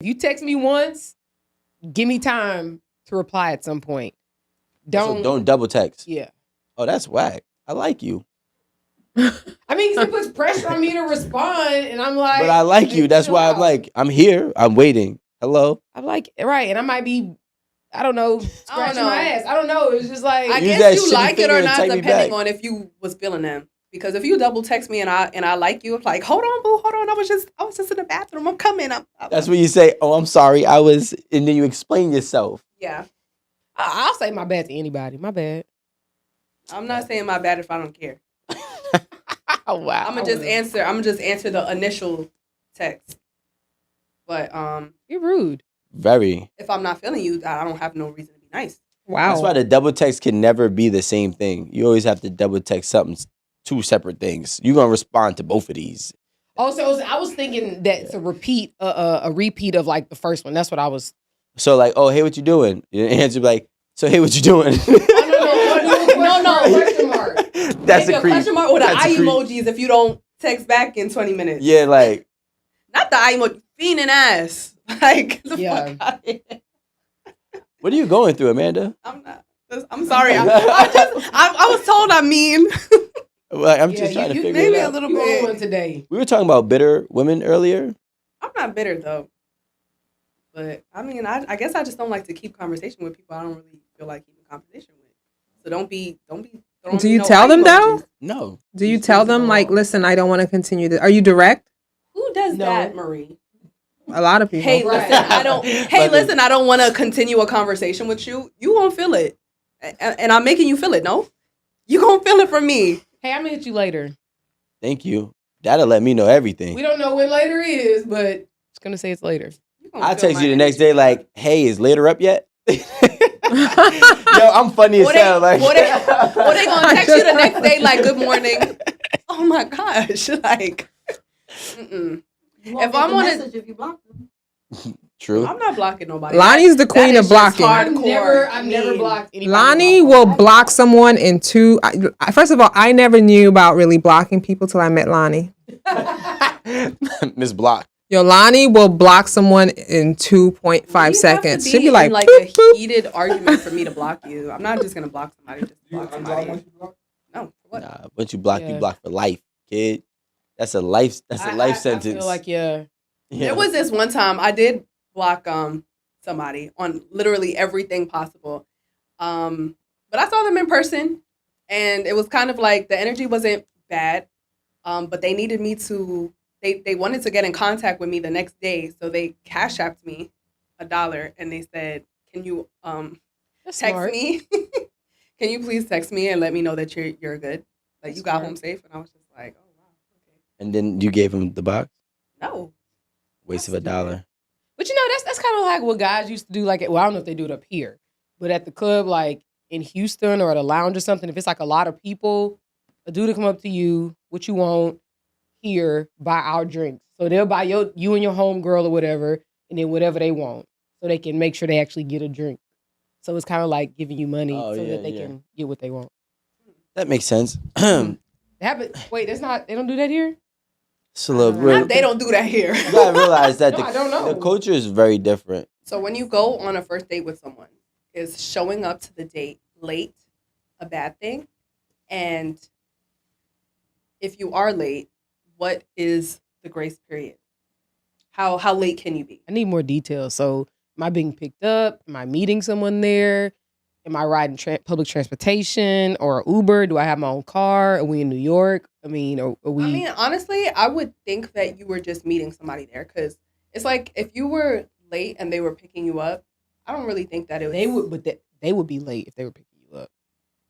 If you text me once, give me time to reply at some point. Don't double text. Yeah. Oh, that's whack. I like you. I mean, 'cause it puts pressure on me to respond, and I'm like, but I like you. That's why I'm like, I'm here. I'm waiting. Hello. I'm like, right, and I might be, I don't know, scratching my ass. I don't know. It's just like, I guess you like it or not, depending on if you was feeling them. Because if you double text me and I like you, it's like, hold on, boo, hold on. I was just in the bathroom. I'm coming. That's when you say, oh, I'm sorry. I was, and then you explain yourself. Yeah. I'll say my bad to anybody. My bad. I'm not saying my bad if I don't care. Oh, wow. I'm gonna just answer the initial text. But you're rude. Very. If I'm not feeling you, I don't have no reason to be nice. Wow. That's why the double text can never be the same thing. You always have to double text something, two separate things. You're gonna respond to both of these. Also, I was thinking that it's a repeat of like the first one. That's what I was. So like, oh, hey, what you doing? Your answer be like, so hey, what you doing? No. Question mark. That's maybe a creep. Question mark or the That's eye emojis if you don't text back in 20 minutes. Yeah, like. Not the eye emoji. Fiending ass. Like, the fuck out of here. What are you going through, Amanda? I'm sorry. I was told I'm mean. Like, I'm just trying to figure it out. A little bit today. We were talking about bitter women earlier. I'm not bitter though, but I mean, I guess I just don't like to keep conversation with people I don't really feel like keeping conversation with. So don't be. Do you tell them though? No. Do you tell them like, listen, I don't want to continue this? Are you direct? Who does that, Marie? A lot of people. Hey, listen, I don't want to continue a conversation with you. You won't feel it, and I'm making you feel it. No, you gonna feel it from me. Hey, I'm gonna hit you later. Thank you. That'll let me know everything. We don't know when later is, but it's gonna say it's later. I'll text you the next day like, hey, is later up yet? Yo, I'm funny as hell. Like, or they gonna text you the next day like, good morning. Oh my gosh, like, if I'm on it, if you block them. True. I'm not blocking nobody. Lonnie's the queen of blocking. I've never blocked anybody. Lonnie will block someone in two. First of all, I never knew about really blocking people till I met Lonnie. Miss Block. Yo, Lonnie will block someone in 2.5 seconds. She'll be like, like boop, a boop. heated argument for me to block you. I'm not just gonna block somebody just to block somebody. No, what? Nah, once you block, you block for life, kid. That's a life sentence. I feel like There was this one time I did block somebody on literally everything possible. But I saw them in person and it was kind of like the energy wasn't bad. But they needed me to they wanted to get in contact with me the next day. So they cash apped me $1 and they said, can you text me? Can you please text me and let me know that you're good? Like you got home safe? And I was just like, oh wow, okay. And then you gave him the box? No. Waste of $1. But you know, that's kind of like what guys used to do. Like, well, I don't know if they do it up here, but at the club, like in Houston or at a lounge or something, if it's like a lot of people, a dude will come up to you, what you want here, buy our drinks. So they'll buy you and your homegirl or whatever, and then whatever they want, so they can make sure they actually get a drink. So it's kind of like giving you money that they can get what they want. That makes sense. Wait, that's not. They don't do that here. It's a little they don't do that here. You gotta realize that I don't know. the culture is very different. So when you go on a first date with someone, is showing up to the date late a bad thing? And if you are late, what is the grace period? How late can you be? I need more details. So am I being picked up? Am I meeting someone there? Am I riding public transportation or Uber? Do I have my own car? Are we in New York? I mean, are we? I mean, honestly, I would think that you were just meeting somebody there because it's like if you were late and they were picking you up, I don't really think that it was. They would be late if they were picking you up.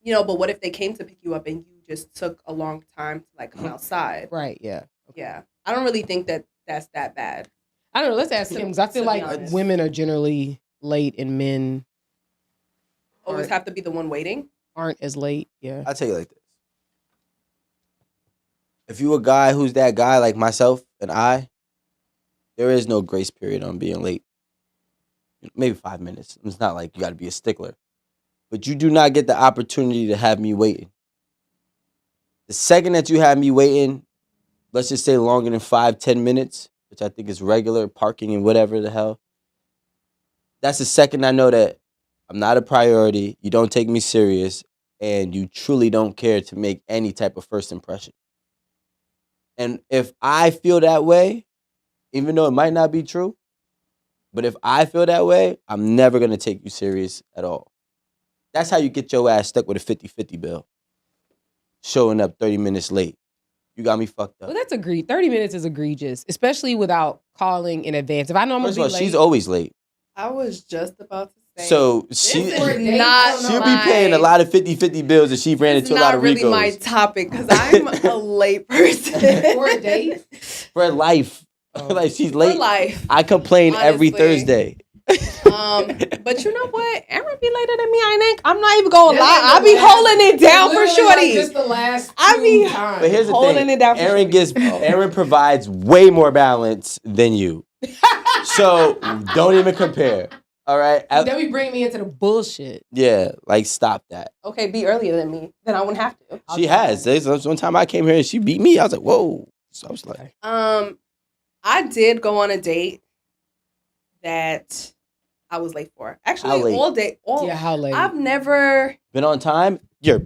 You know, but what if they came to pick you up and you just took a long time to like come outside? Right. Yeah. Okay. Yeah. I don't really think that that's that bad. I don't know. Let's ask him because I feel like women are generally late and men always have to be the one waiting. Aren't as late. Yeah. I'll tell you like this. If you a guy who's that guy like myself and there is no grace period on being late. Maybe 5 minutes. It's not like you got to be a stickler. But you do not get the opportunity to have me waiting. The second that you have me waiting, let's just say longer than 5-10 minutes, which I think is regular parking and whatever the hell, that's the second I know that I'm not a priority, you don't take me serious, and you truly don't care to make any type of first impression. And if I feel that way, even though it might not be true, but if I feel that way, I'm never going to take you serious at all. That's how you get your ass stuck with a 50-50 bill. Showing up 30 minutes late. You got me fucked up. Well, that's 30 minutes is egregious, especially without calling in advance. If I know I'm going First to of be all, late. she's always late. I was just about to say. So this she, is not she'll be paying a lot of 50-50 bills if she ran It's into a lot not of really Ricos. my topic because I'm a late person. For a date? For life. Like she's late. For life. I complain every Honestly. Thursday. But you know what? Aaron be later than me. I'm not even gonna lie. I be holding it down for shorty. Just the last I be times. But here's the Holding thing. it down for Aaron provides way more balance than you. So don't even compare. All right? Then we bring me into the bullshit. Yeah, like stop that. Okay, be earlier than me. Then I wouldn't have to. She has. There's one time I came here and she beat me. I was like, whoa. So I was like, I did go on a date that I was late for. How Actually, late? all day. Yeah, how late? I've never. been on time? I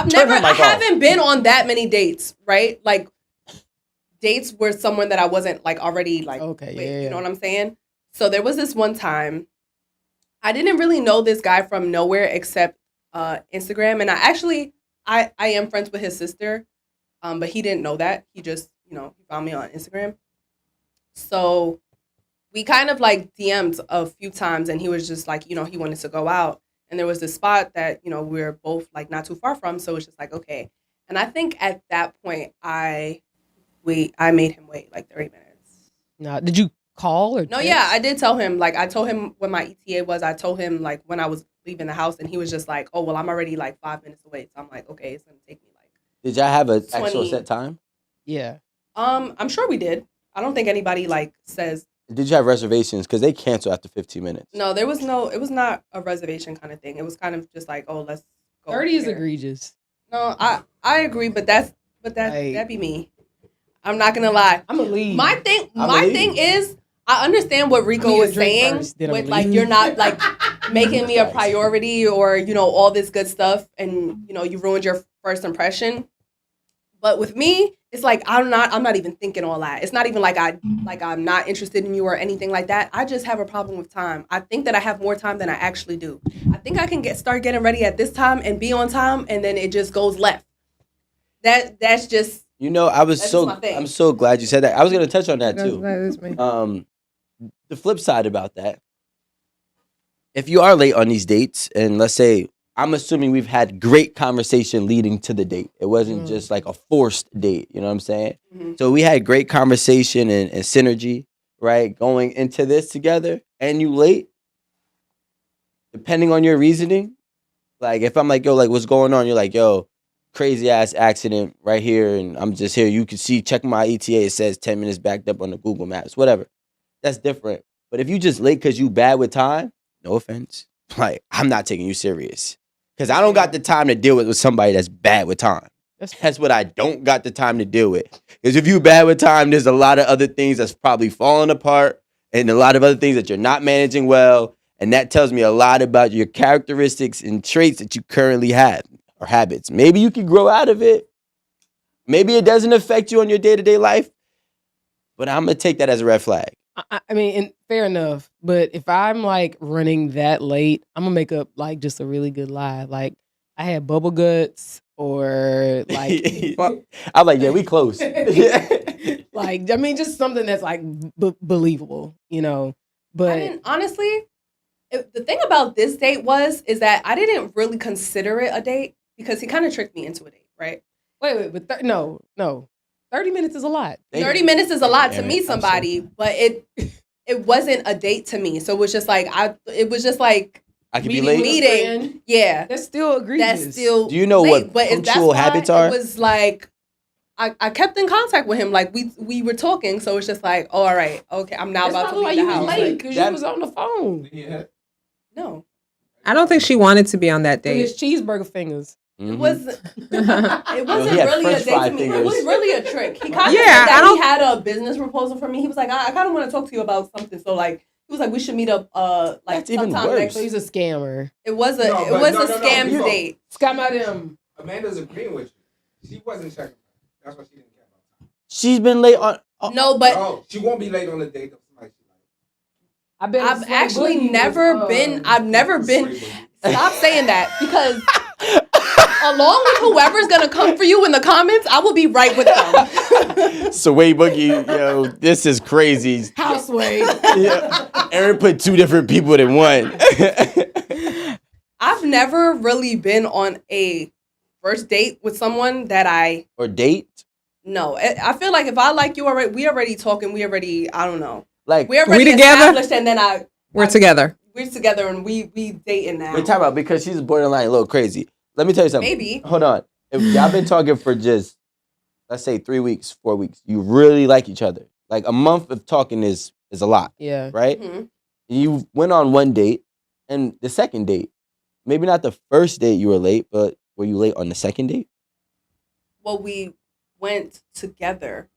Turn her mic off. haven't been on that many dates, right? Like dates were someone that I wasn't like already like. Okay, with, yeah. You know what I'm saying? So there was this one time. I didn't really know this guy from nowhere except Instagram, and I am friends with his sister, but he didn't know that. He just he found me on Instagram. So we kind of like DM'd a few times, and he was just like he wanted to go out, and there was this spot that we were both like not too far from, so it's just like okay. And I think at that point I made him wait like 30 minutes. No, did you call or No, text? yeah, I did tell him. Like, I told him when my ETA was. I told him, like, when I was leaving the house, and he was just like, oh, well, I'm already, like, 5 minutes away. So I'm like, okay, it's going to take me, like... Did y'all have an actual 20. set time? Yeah. I'm sure we did. I don't think anybody, like, says... Did you have reservations? Because they cancel after 15 minutes. No, it was not a reservation kind of thing. It was kind of just like, oh, let's go 30 is here. egregious. No, I agree, but that'd be me. I'm not going to lie. I'm going to leave. My thing is... I understand what Rico I'm gonna was drink saying first, then I'm with gonna like leave. you're not like making me a priority or all this good stuff and you ruined your first impression. But with me, it's like I'm not even thinking all that. It's not even like I'm not interested in you or anything like that. I just have a problem with time. I think that I have more time than I actually do. I think I can start getting ready at this time and be on time, and then it just goes left. That's just I'm so glad you said that. I was gonna touch on that too. That is me. The flip side about that, if you are late on these dates, and let's say, I'm assuming we've had great conversation leading to the date. It wasn't just like a forced date, you know what I'm saying? Mhm. So we had great conversation and synergy, right? Going into this together, and you late, depending on your reasoning, like if I'm like, yo, like what's going on? You're like, yo, crazy ass accident right here, and I'm just here. You can see, check my ETA, it says 10 minutes backed up on the Google Maps, whatever. That's different. But if you just late because you bad with time, no offense, like I'm not taking you serious. Because I don't got the time to deal with somebody that's bad with time. That's what I don't got the time to deal with. Because if you bad with time, there's a lot of other things that's probably falling apart and a lot of other things that you're not managing well. And that tells me a lot about your characteristics and traits that you currently have or habits. Maybe you can grow out of it. Maybe it doesn't affect you on your day-to-day life. But I'm going to take that as a red flag. I mean, and fair enough. But if I'm like running that late, I'm gonna make up like just a really good lie. Like I had bubble guts or like I'm like, yeah, we close. like I mean, just something that's like believable, But I mean, honestly, the thing about this date is that I didn't really consider it a date because he kind of tricked me into a date, right? wait, but no. 30 minutes is a lot. 30 minutes is a lot to Damn it, meet somebody, but it wasn't a date to me. So it was just like I could be late. meeting. Yeah. That's still egregious. That's still Do you know late. what But if that's punctual why habits are? It was like I kept in contact with him. Like we were talking, so it's just like, oh, all right, okay, I'm now That's about to probably why leave the you was house. late because That- you was on the phone. No. I don't think she wanted to be on that With his date. cheeseburger fingers. Mhm. It wasn't he had really a French date fry to me. It fingers. was really a trick. He kind of Yeah, said I that don't- he had a business proposal for me. He was like, I kind of want to talk to you about something. So like, he was like, we should meet up. Like That's even sometime worse. next So he's a scammer. It was a No, it but was no, a no, no, scam no. date. Scam at him. Amanda's agreeing with you. She wasn't checking. That's why she didn't care about time. She's been late on. Oh, No, but No, she won't be late on the date of somebody she likes. I bet I've Slay actually Boogie never was, been. I've never been. Straight with you. Stop saying that because along with whoever's gonna come for you in the comments, I will be right with them. So wait, Boogie, yo, this is crazy. Houseway. Yeah. Aaron put two different people in one. I've never really been on a first date with someone that I Or date. know. I feel like if I like you already, we already talking. We already, I don't know. Like, We already together? established, and then We're together. we're together, and we dating now. wait, time about because she's borderline a little crazy. Let me tell you something. Maybe. Hold on. If y'all been talking for just, let's say 3 weeks, 4 weeks, you really like each other. Like a month of talking is a lot, Yeah. right? Mhm. You went on one date, and the second date, maybe not the first date you were late, but were you late on the second date? Well, we went together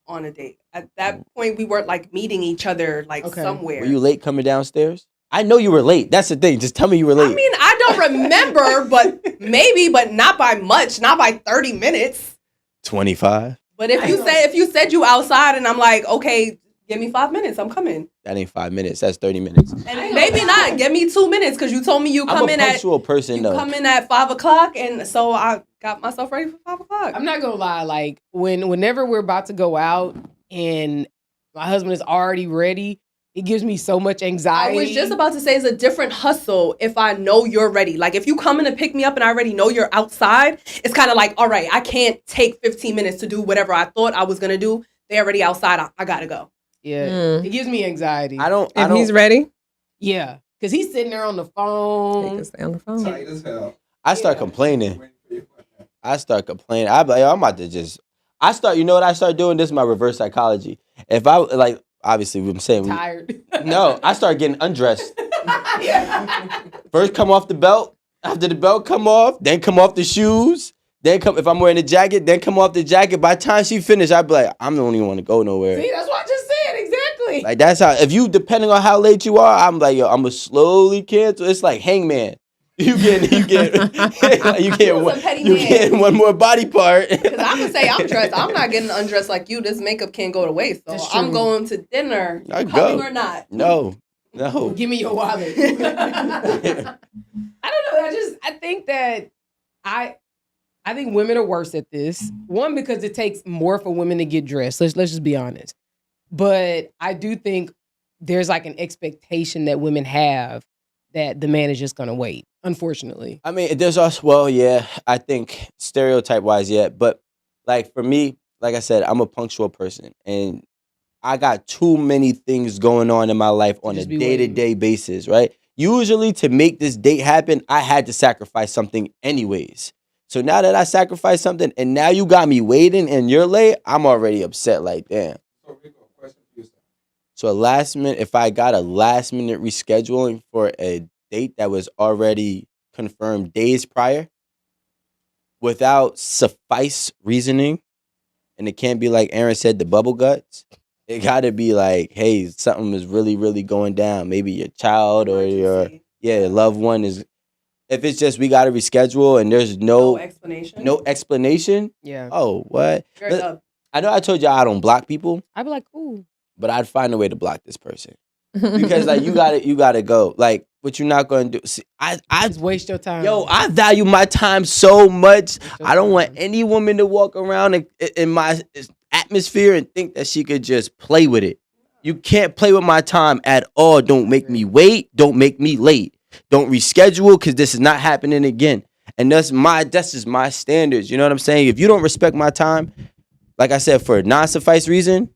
on a date. At that point, we weren't like meeting each other like Okay. somewhere. Were you late coming downstairs? I know you were late. That's the thing. Just tell me you were late. I mean, I don't remember, but maybe, but not by much, not by 30 minutes. 25. But if you said you outside and I'm like, okay, give me 5 minutes, I'm coming. That ain't 5 minutes. That's 30 minutes. And maybe not. Give me 2 minutes because you told me you I'm come a in at punctual person, though. 5 o'clock, and so I got myself ready for 5 o'clock. I'm not gonna lie, like whenever we're about to go out and my husband is already ready, it gives me so much I anxiety. was just about to say it's a different hustle if I know you're ready. Like if you come in to pick me up and I already know you're outside, it's kind of like, all right, I can't take 15 minutes to do whatever I thought I was gonna do. They're already outside. I gotta go. Yeah. Mm. It gives me anxiety. I don't. If he's ready, Yeah. Cause he's sitting there on the he phone. can stay on the phone. Tight as hell. I start Yeah. complaining. Waiting for you. I start complaining. I'm like, yo, I'm about to just. You know what I start doing? This is my reverse psychology. If I, like, obviously, I'm saying. Tired. No, I start getting undressed. Yeah. First, come off the belt. After the belt come off, then come off the shoes. Then come, if I'm wearing a jacket, then come off the jacket. By the time she finished, I'd be like, I don't even want to go nowhere. See, that's what I just said. Exactly. Like, that's how, if you, depending on how late you are, I'm like, yo, I'm going to slowly cancel. It's like Hangman. You get He was a petty man. one more body part. Because I would say I'm dressed. I'm not getting undressed like you. This makeup can't go to waste. So That's true. I'm going to dinner. I You coming go. or not? No. Give me your wallet. I don't know. I think that I think women are worse at this. One, because it takes more for women to get dressed. Let's just be honest. But I do think there's like an expectation that women have that the man is just gonna wait. Unfortunately. I mean, there's also, well, yeah, I think stereotype wise, yeah. But like for me, like I said, I'm a punctual person and I got too many things going on in my life on a just be day-to-day basis, right? Usually to make this date happen, I had to sacrifice something anyways. So now that I sacrificed something and now you got me waiting and you're late, I'm already upset like, damn. So, Rico, question for you, sir. So if I got a last minute rescheduling for a date that was already confirmed days prior without suffice reasoning, and it can't be like Aaron said, the bubble guts. It got to be like, hey, something is really, really going down. Maybe your child or your Emergency. loved one is. If it's just we got to reschedule and there's No no explanation. explanation. Yeah. Oh, what? You're Let- dumb. I know I told y'all I don't block people, I'd be like, ooh. but I'd find a way to block this person because like you gotta go. Like what you're not gonna do. See, I Just waste your time. I value my time so much. Waste your I don't want time. any woman to walk around in my atmosphere and think that she could just play with it. You can't play with my time at all. Don't make me wait. Don't make me late. Don't reschedule because this is not happening again. And that's just my standards. You know what I'm saying? If you don't respect my time, like I said, for a non-suffice reason,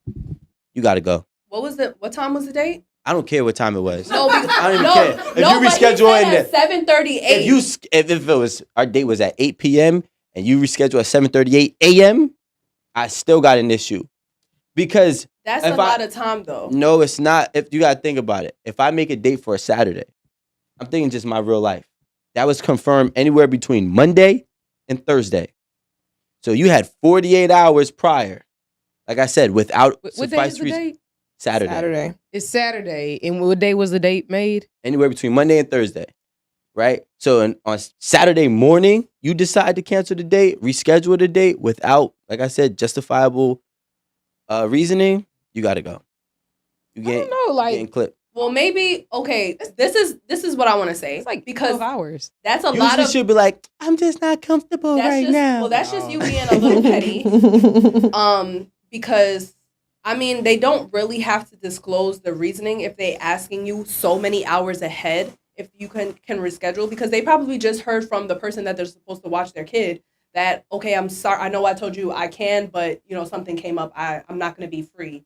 you gotta go. What time was the date? I don't care what time it was. No, because, I don't even no, care. If no, you but he reschedule said in at 7:38. if it was our date was at 8 p.m. and you reschedule at 7:38 a.m., I still got an issue. Because That's if a lot of time, though. no, it's not. If you gotta think about it. If I make a date for a Saturday, I'm thinking just my real life. That was confirmed anywhere between Monday and Thursday. So you had 48 hours prior. Like I said, without What day is suffice the reason. date? Saturday. It's Saturday. And what day was the date made? Anywhere between Monday and Thursday. Right? So on Saturday morning, you decide to cancel the date, reschedule the date without, like I said, justifiable reasoning, you gotta go. You I get don't know, like getting clipped. Well, maybe okay. This is what I want to say. it's like because 12 hours. that's a Usually lot of. should be like, I'm just not comfortable That's right just now. well, that's just you being a little petty. Because I mean, they don't really have to disclose the reasoning if they asking you so many hours ahead. If you can reschedule, because they probably just heard from the person that they're supposed to watch their kid that, okay, I'm sorry, I know I told you I can, but something came up. I'm not going to be free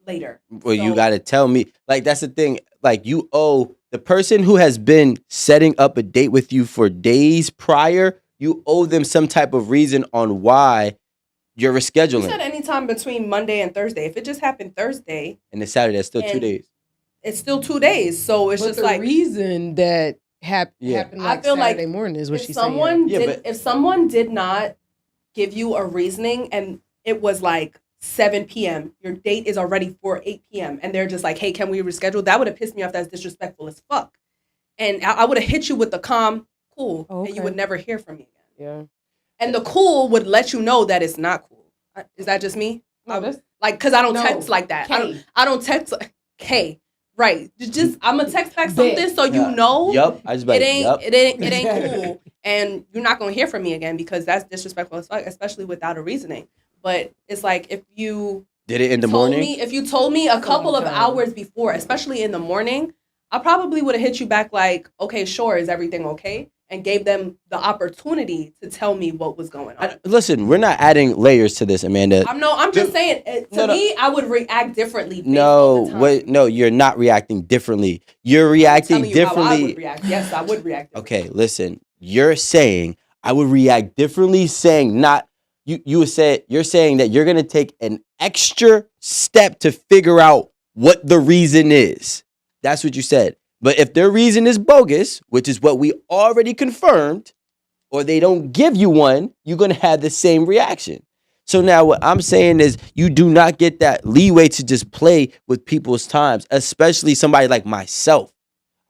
later. Well, you So- gotta tell me. Like, that's the thing. Like, you owe the person who has been setting up a date with you for days prior, you owe them some type of reason on why you're You rescheduling. said anytime between Monday and Thursday. If it just happened Thursday, And it's Saturday, that's still 2 And- days. it's still 2 days. So it's But just the like reason that Yeah. happened I like feel like Saturday morning is what if she's someone saying. Yeah, did, if someone did not give you a reasoning and it was like 7 p.m., your date is already for 8 p.m. and they're just like, hey, can we reschedule? That would have pissed me off. That's disrespectful as fuck. And I would have hit you with the calm, cool, Oh, and you okay. would never hear from me again. Yeah. And the cool would let you know that it's not cool. Is that just me? No, that's Like, because I don't No. text like that. K. I don't text like, K. Right. Just I'm gonna text back something Bet. so you know Yup. I just like, yup. it ain't cool, and you're not gonna hear from me again because that's disrespectful as fuck, especially without a reasoning. But it's like if you Did it in the told morning? me if you told me a couple of time. hours before, especially in the morning, I probably would have hit you back like, okay, sure, is everything okay? And gave them the opportunity to tell me what was going on. Listen, we're not adding layers to this, Amanda. I'm just saying. To No. me, I would react differently. based No, on the time. wait, no, you're not reacting differently. You're I'm reacting telling you how I differently. would react. Yes, I would react. Okay, listen. You're saying I would react differently, saying not you would say you're saying that you're gonna take an extra step to figure out what the reason is. That's what you said. But if their reason is bogus, which is what we already confirmed, or they don't give you one, you're gonna have the same reaction. So now what I'm saying is you do not get that leeway to just play with people's times, especially somebody like myself.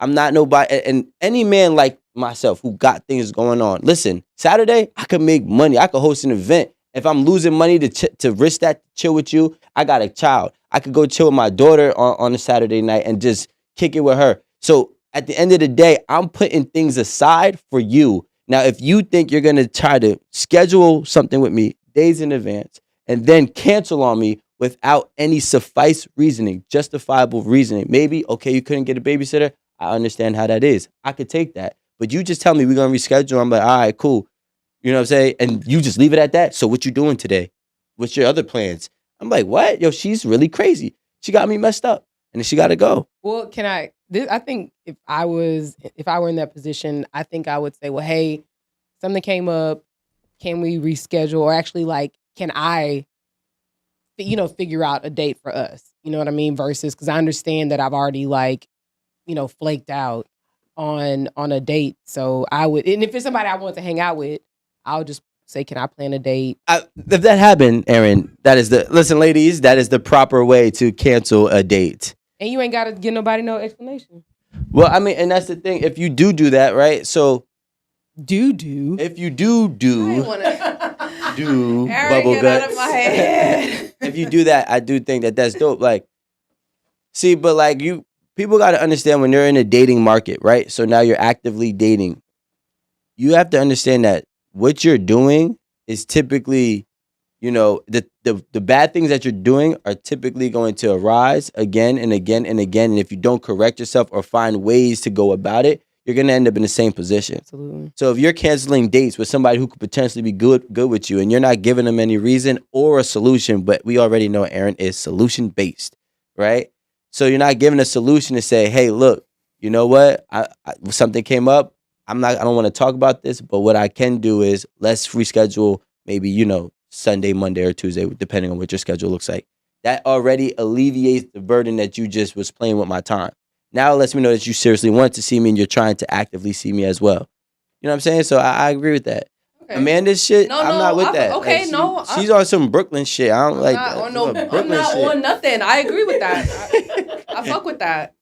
I'm not nobody, and any man like myself who got things going on. Listen, Saturday, I could make money. I could host an event. If I'm losing money to risk that to chill with you, I got a child. I could go chill with my daughter on a Saturday night and just kick it with her. So at the end of the day, I'm putting things aside for you. Now, if you think you're going to try to schedule something with me days in advance and then cancel on me without any suffice reasoning, justifiable reasoning, maybe, okay, you couldn't get a babysitter. I understand how that is. I could take that. But you just tell me we're going to reschedule. I'm like, all right, cool. You know what I'm saying? And you just leave it at that. So what you doing today? What's your other plans? I'm like, what? Yo, she's really crazy. She got me messed up. And then she got to go. Well, I think if I were in that position, I think I would say, well, hey, something came up. Can we reschedule? Or actually, like, can I, figure out a date for us? You know what I mean? Versus, because I understand that I've already, like, flaked out on a date. So I would, and if it's somebody I want to hang out with, I'll just say, can I plan a date? If that happened, Aaron, listen, ladies, that is the proper way to cancel a date. And you ain't got to give nobody no explanation. Well, I mean, and that's the thing. If you do that, right? So Do. if you do Aaron, bubble get guts, out of my head. if you do that, I do think that that's dope. Like, see, but like people got to understand when they're in a dating market, right? So now you're actively dating. You have to understand that what you're doing is typically, the bad things that you're doing are typically going to arise again and again and again. And if you don't correct yourself or find ways to go about it, you're going to end up in the same position. Absolutely. So if you're canceling dates with somebody who could potentially be good with you and you're not giving them any reason or a solution, but we already know Aaron is solution based, right? So you're not giving a solution to say, hey, look, you know what? Something came up. I don't want to talk about this, but what I can do is let's reschedule maybe, Sunday, Monday, or Tuesday, depending on what your schedule looks like. That already alleviates the burden that you just was playing with my time. Now it lets me know that you seriously want to see me and you're trying to actively see me as well. You know what I'm saying? So I agree with that. Okay. Amanda's shit. No, I'm no, not with I- that. okay, Like, no, she's on some Brooklyn shit. I don't I'm like not that. on no. She's on I'm Brooklyn not shit. on nothing. I agree with that. I fuck with that.